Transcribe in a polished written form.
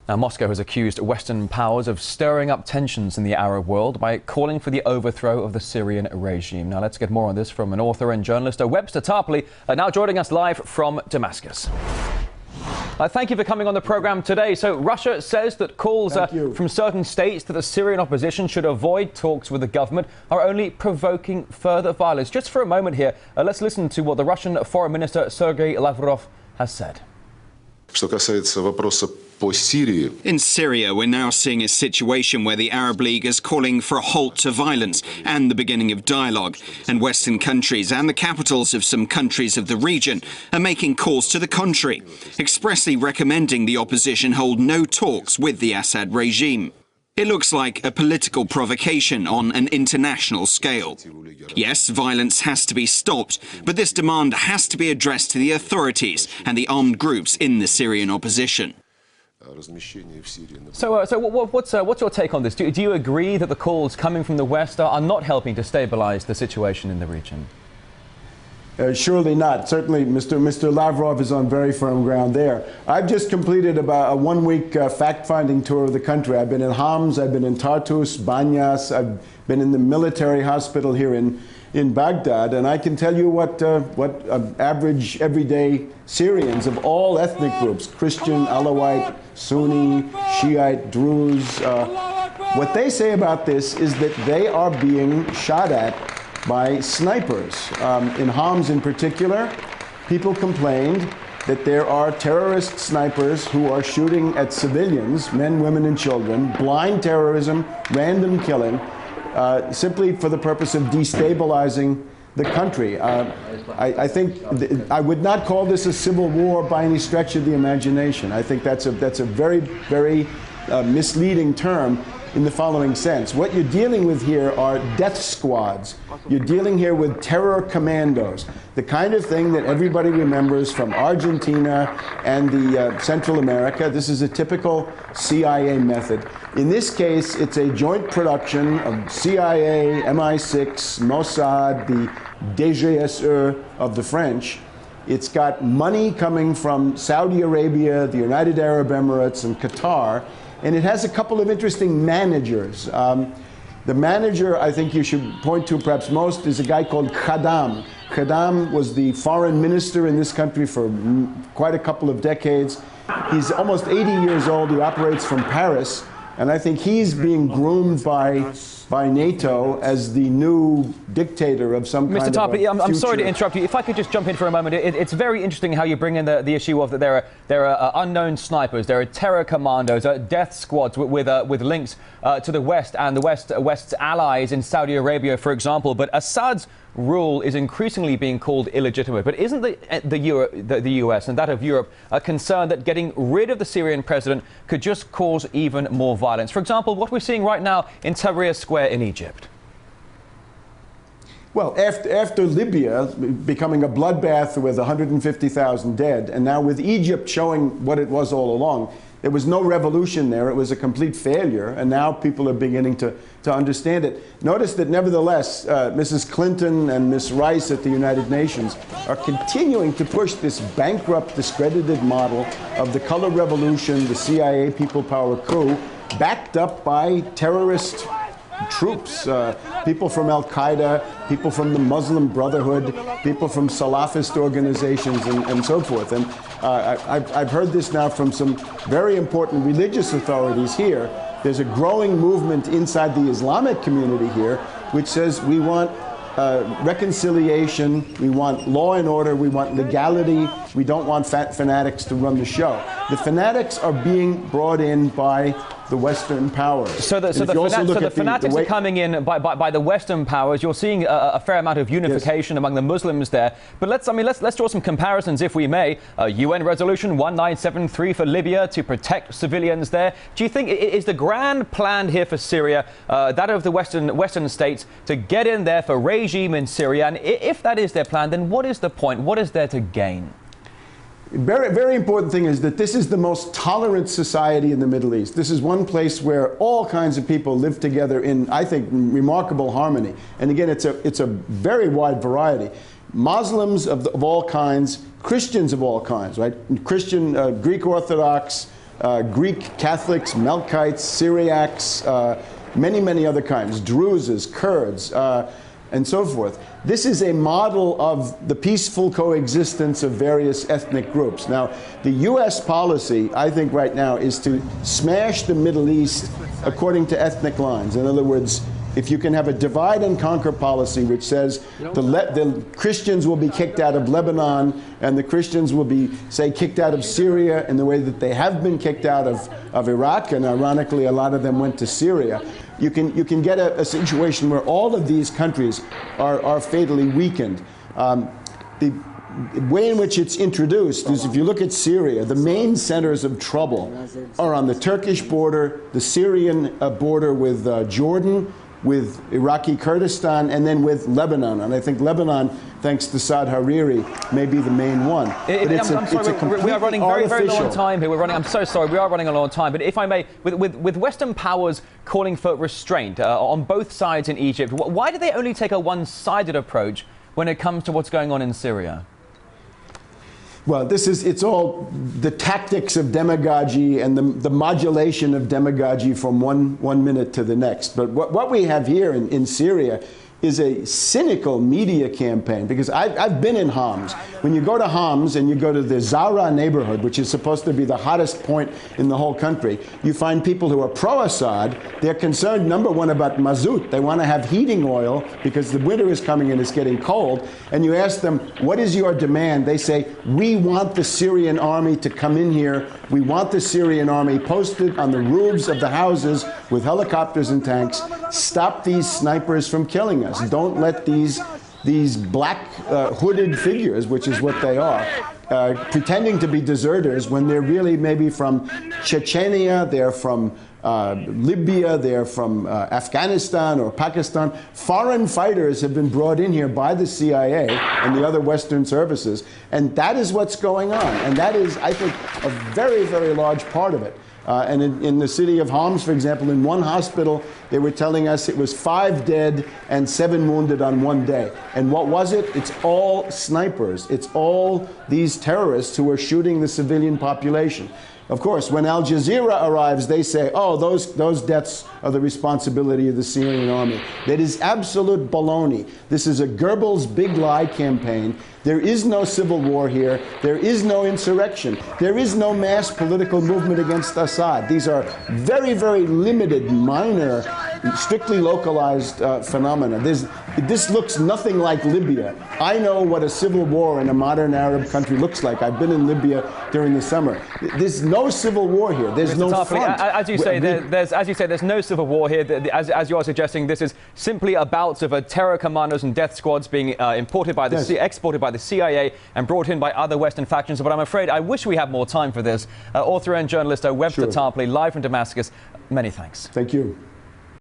Now, Moscow has accused Western powers of stirring up tensions in the Arab world by calling for the overthrow of the Syrian regime. Now, let's get more on this from an author and journalist, Webster Tarpley, now joining us live from Damascus. Thank you for coming on the programme today. So Russia says that calls from certain states that the Syrian opposition should avoid talks with the government are only provoking further violence. Just for a moment here, let's listen to what the Russian Foreign Minister Sergei Lavrov has said. In Syria, we're now seeing a situation where the Arab League is calling for a halt to violence and the beginning of dialogue. And Western countries and the capitals of some countries of the region are making calls to the contrary, expressly recommending the opposition hold no talks with the Assad regime. It looks like a political provocation on an international scale. Yes, violence has to be stopped, but this demand has to be addressed to the authorities and the armed groups in the Syrian opposition. So what's your take on this? Do you agree that the calls coming from the West are not helping to stabilize the situation in the region? Surely not. Certainly, Mr. Lavrov is on very firm ground there. I've just completed about a one-week fact-finding tour of the country. I've been in Homs, I've been in Tartus, Banyas, I've been in the military hospital here in Baghdad, and I can tell you what average, everyday Syrians of all ethnic groups, Christian, Alawite, Sunni, Shiite, Druze, what they say about this is that they are being shot at by snipers. In Homs in particular, people complained that there are terrorist snipers who are shooting at civilians, men, women, and children, blind terrorism, random killing, simply for the purpose of destabilizing the country. I think I would not call this a civil war by any stretch of the imagination. I think that's a very, very misleading term in the following sense. What you're dealing with here are death squads. You're dealing here with terror commandos, the kind of thing that everybody remembers from Argentina and the Central America. This is a typical CIA method. In this case, it's a joint production of CIA, MI6, Mossad, the DGSE of the French. It's got money coming from Saudi Arabia, the United Arab Emirates, and Qatar. And it has a couple of interesting managers. The manager I think you should point to perhaps most is a guy called Khaddam. Khaddam was the foreign minister in this country for quite a couple of decades. He's almost 80 years old. He operates from Paris. And I think he's being groomed by NATO as the new dictator of some kind of a future. Mr. Tarpley, I'm sorry to interrupt you. If I could just jump in for a moment. It's very interesting how you bring in the issue of that there are unknown snipers, there are terror commandos, death squads with links to the West and the West's allies in Saudi Arabia, for example. But Assad's rule is increasingly being called illegitimate. But isn't the US and that of Europe concerned that getting rid of the Syrian president could just cause even more violence? For example, what we're seeing right now in Tahrir Square in Egypt. Well, after Libya becoming a bloodbath with 150,000 dead, and now with Egypt showing what it was all along, there was no revolution there. It was a complete failure, and now people are beginning to understand it. Notice that nevertheless, Mrs. Clinton and Ms. Rice at the United Nations are continuing to push this bankrupt, discredited model of the color revolution, the CIA people power coup, backed up by terrorist troops, people from Al-Qaeda, people from the Muslim Brotherhood, people from Salafist organizations, and so forth. And I've heard this now from some very important religious authorities here. There's a growing movement inside the Islamic community here which says we want reconciliation, we want law and order, we want legality, we don't want fanatics to run the show. The fanatics are being brought in by the Western powers. So the fanatics are coming in by the Western powers. You're seeing a fair amount of unification among the Muslims there. But let's draw some comparisons, if we may. UN Resolution 1973 for Libya to protect civilians there. Do you think is the grand plan here for Syria that of the Western states to get in there for regime in Syria? And if that is their plan, then what is the point? What is there to gain? Very, very important thing is that this is the most tolerant society in the Middle East. This is one place where all kinds of people live together in, I think, remarkable harmony. And again, it's a very wide variety. Muslims of all kinds, Christians of all kinds, right? Christian, Greek Orthodox, Greek Catholics, Melkites, Syriacs, many other kinds, Druzes, Kurds, and so forth. This is a model of the peaceful coexistence of various ethnic groups. Now, the U.S. policy, I think right now, is to smash the Middle East according to ethnic lines. In other words, if you can have a divide and conquer policy which says the Christians will be kicked out of Lebanon and the Christians will be, say, kicked out of Syria in the way that they have been kicked out of Iraq, and ironically a lot of them went to Syria, you can get a situation where all of these countries are fatally weakened. The way in which it's introduced is, if you look at Syria, the main centers of trouble are on the Turkish border, the Syrian border with Jordan, with Iraqi Kurdistan, and then with Lebanon. And I think Lebanon, thanks to Saad Hariri, may be the main one. I'm sorry, we are running very low on time here. I'm so sorry, we are running a long time. But if I may, with Western powers calling for restraint on both sides in Egypt, why do they only take a one-sided approach when it comes to what's going on in Syria? Well, it's all the tactics of demagogy and the modulation of demagogy from one minute to the next. But what we have here in Syria is a cynical media campaign, because I've been in Homs. When you go to Homs and you go to the Zahra neighborhood, which is supposed to be the hottest point in the whole country, you find people who are pro-Assad. They're concerned, number one, about mazout. They want to have heating oil because the winter is coming and it's getting cold. And you ask them, what is your demand? They say, we want the Syrian army to come in here. We want the Syrian army posted on the roofs of the houses with helicopters and tanks. Stop these snipers from killing us. Don't let these black hooded figures, which is what they are, pretending to be deserters when they're really maybe from Chechnya, they're from Libya, they're from Afghanistan or Pakistan. Foreign fighters have been brought in here by the CIA and the other Western services, and that is what's going on. And that is, I think, a very large part of it. And in the city of Homs, for example, in one hospital, they were telling us it was 5 dead and 7 wounded on one day. And what was it? It's all snipers. It's all these terrorists who are shooting the civilian population. Of course, when Al Jazeera arrives, they say, oh, those deaths are the responsibility of the Syrian army. That is absolute baloney. This is a Goebbels big lie campaign. There is no civil war here. There is no insurrection. There is no mass political movement against Assad. These are very limited, minor, strictly localized phenomena. This looks nothing like Libya. I know what a civil war in a modern Arab country looks like. I've been in Libya during the summer. There's no civil war here. There's no front. As you say, there's no civil war here. As you are suggesting, this is simply a bout of terror commandos and death squads being exported by the CIA and brought in by other Western factions. But I'm afraid I wish we had more time for this. Author and journalist Webster Tarpley, live from Damascus. Many thanks. Thank you.